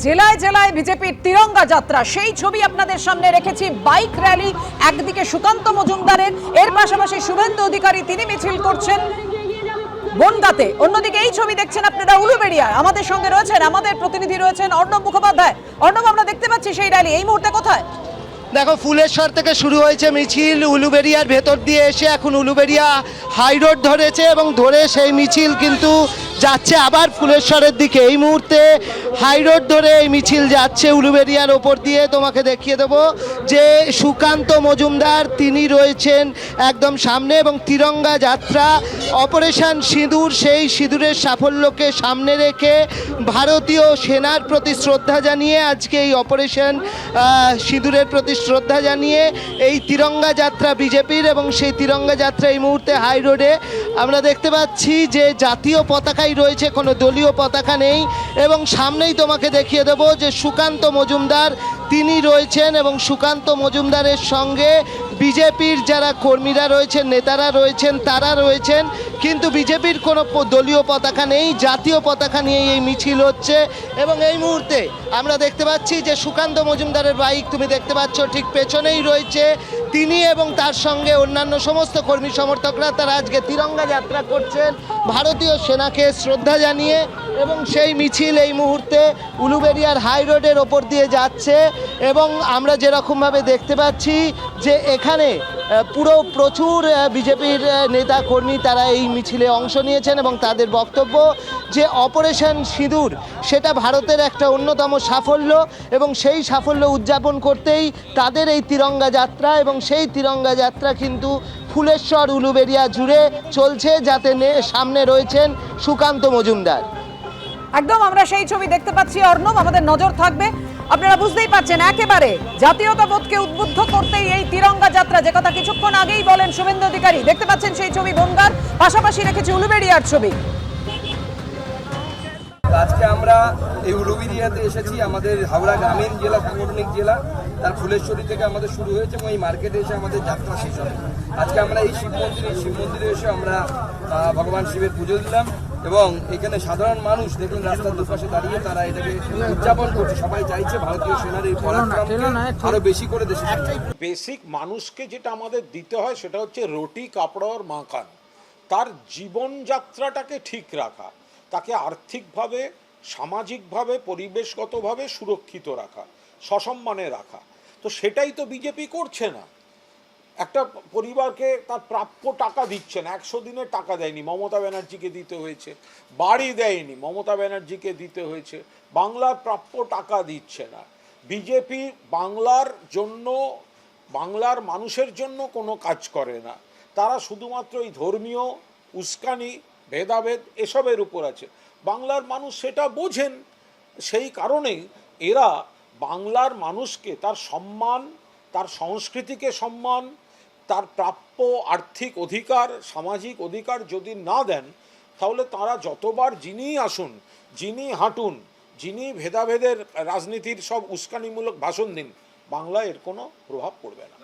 জেলায় জেলায় বিজেপির তিরঙ্গা যাত্রা, সেই ছবি আপনাদের সামনে রেখেছি। বাইক র্যালি একদিকে সুকান্ত মজুমদারের, এর পাশাপাশি শুভেন্দু অধিকারী তিনি মিছিল করছেন বনগাঁতে। অন্যদিকে এই ছবি দেখছেন আপনারা উলুবেড়িয়ায়। আমাদের সঙ্গে রয়েছেন আমাদের প্রতিনিধি রয়েছেন অর্ণব মুখোপাধ্যায়। অর্ণব, আমরা দেখতে পাচ্ছি সেই র্যালি এই মুহূর্তে কোথায়? দেখো, ফুলেশ্বর থেকে শুরু হয়েছে মিছিল, উলুবেড়িয়ার ভেতর দিয়ে এসে এখন উলুবেড়িয়া হাই রোড ধরেছে এবং ধরে সেই মিছিল কিন্তু যাচ্ছে আবার ফুলেশ্বরের দিকে। এই মুহূর্তে হাই রোড ধরে এই মিছিল যাচ্ছে উলুবেড়িয়ার ওপর দিয়ে। তোমাকে দেখিয়ে দেবো যে সুকান্ত মজুমদার তিনি রয়েছেন একদম সামনে এবং তিরঙ্গা যাত্রা অপারেশন সিঁদুর, সেই সিঁদুরের সাফল্যকে সামনে রেখে ভারতীয় সেনার প্রতি শ্রদ্ধা জানিয়ে আজকে এই অপারেশন সিঁদুরের প্রতি শ্রদ্ধা জানিয়ে এই তিরঙ্গা যাত্রা বিজেপির, এবং সেই তিরঙ্গা যাত্রা এই মুহূর্তে হাই রোডে আমরা দেখতে পাচ্ছি যে জাতীয় পতাকাই রয়েছে, কোনো দলীয় পতাকা নেই। এবং সামনেই তোমাকে দেখিয়ে দেবো যে সুকান্ত মজুমদার তিনি রয়েছেন এবং সুকান্ত মজুমদারের সঙ্গে বিজেপির যারা কর্মীরা রয়েছেন, নেতারা রয়েছেন, তারা রয়েছেন। কিন্তু বিজেপির কোনো দলীয় পতাকা নেই, জাতীয় পতাকা নিয়েই এই মিছিল হচ্ছে। এবং এই মুহূর্তে আমরা দেখতে পাচ্ছি যে সুকান্ত মজুমদারের বাইক তুমি দেখতে পাচ্ছ ঠিক পেছনেই রয়েছে তিনি, এবং তার সঙ্গে অন্যান্য সমস্ত কর্মী সমর্থকরা তারা আজকে তিরঙ্গা যাত্রা করছেন ভারতীয় সেনাকে শ্রদ্ধা জানিয়ে। এবং সেই মিছিল এই মুহূর্তে উলুবেড়িয়ার হাই রোডের ওপর দিয়ে যাচ্ছে। এবং আমরা যেরকমভাবে দেখতে পাচ্ছি যে এখানে পুরো প্রচুর বিজেপির নেতা কর্মী তারা এই মিছিলে অংশ নিয়েছেন এবং তাদের বক্তব্য যে অপারেশন সিঁদুর সেটা ভারতের একটা অন্যতম সাফল্য, এবং সেই সাফল্য উদযাপন করতেই তাদের এই তিরঙ্গা যাত্রা। এবং সেই তিরঙ্গা যাত্রা কিন্তু ফুলেশ্বর উলুবেড়িয়া জুড়ে চলছে, যাতে সামনে রয়েছেন সুকান্ত মজুমদার। একদম আমরা সেই ছবি দেখতে পাচ্ছি অর্ণব, আমাদের নজর থাকবে। আপনারা বুঝতেই পারছেন একেবারে জাতীয়তাবোধকে উদ্বুদ্ধ করতেই এই তিরঙ্গা যাত্রা, যে কথা কিছুক্ষণ আগেই বলেন শুভেন্দু অধিকারী। দেখতে পাচ্ছেন সেই ছবি বনগাঁর, পাশাপাশি রেখেছি উলুবেড়িয়ার ছবি। আজকে আমরা এই উলুবেড়িয়াতে এসেছি, আমাদের হাওড়া গ্রামীণ জেলা সাংগঠনিক জেলা, তার ফুলেশ্বরী থেকে আমাদের শুরু হয়েছে এবং এই মার্কেটে এসে আমাদের যাত্রা শেষ হবে। আজকে আমরা এই শিব মন্দিরে এসে আমরা ভগবান শিবের পুজো দিলাম এবং এখানে সাধারণ মানুষ দেখলেন রাস্তার দুপাশে দাঁড়িয়ে তারা এটাকে উদযাপন করছে। সবাই চাইছে ভারতীয় সেনার এই পরাক্রমকে আরো বেশি করে দেশে। বেসিক মানুষকে যেটা আমাদের দিতে হয় সেটা হচ্ছে রুটি কাপড় আর মাখান। তার জীবনযাত্রাটাকে ঠিক রাখা, তাকে আর্থিকভাবে, সামাজিকভাবে, পরিবেশগতভাবে সুরক্ষিত রাখা, সসম্মানে রাখা। তো সেটাই তো বিজেপি করছে না। একটা পরিবারকে তার প্রাপ্য টাকা দিচ্ছে না, 100 দিনের টাকা দেয়নি, মমতা ব্যানার্জিকে দিতে হয়েছে। বাড়ি দেয়নি, মমতা ব্যানার্জিকে দিতে হয়েছে। বাংলার প্রাপ্য টাকা দিচ্ছে না। বিজেপি বাংলার জন্য, বাংলার মানুষের জন্য কোনো কাজ করে না। তারা শুধুমাত্র এই ধর্মীয় উস্কানি, ভেদাভেদ এসবের উপর আছে। বাংলার মানুষ সেটা বোঝেন, সেই কারণেই এরা বাংলার মানুষকে তার সম্মান, তার সংস্কৃতিকে সম্মান, তার প্রাপ্য আর্থিক অধিকার, সামাজিক অধিকার যদি না দেন, তাহলে তারা যতবার যিনিই আসুন, যিনি হাঁটুন, যিনি ভেদাভেদের রাজনীতির সব উস্কানিমূলক ভাষণ দিন, বাংলায় এর কোনো প্রভাব পড়বে না।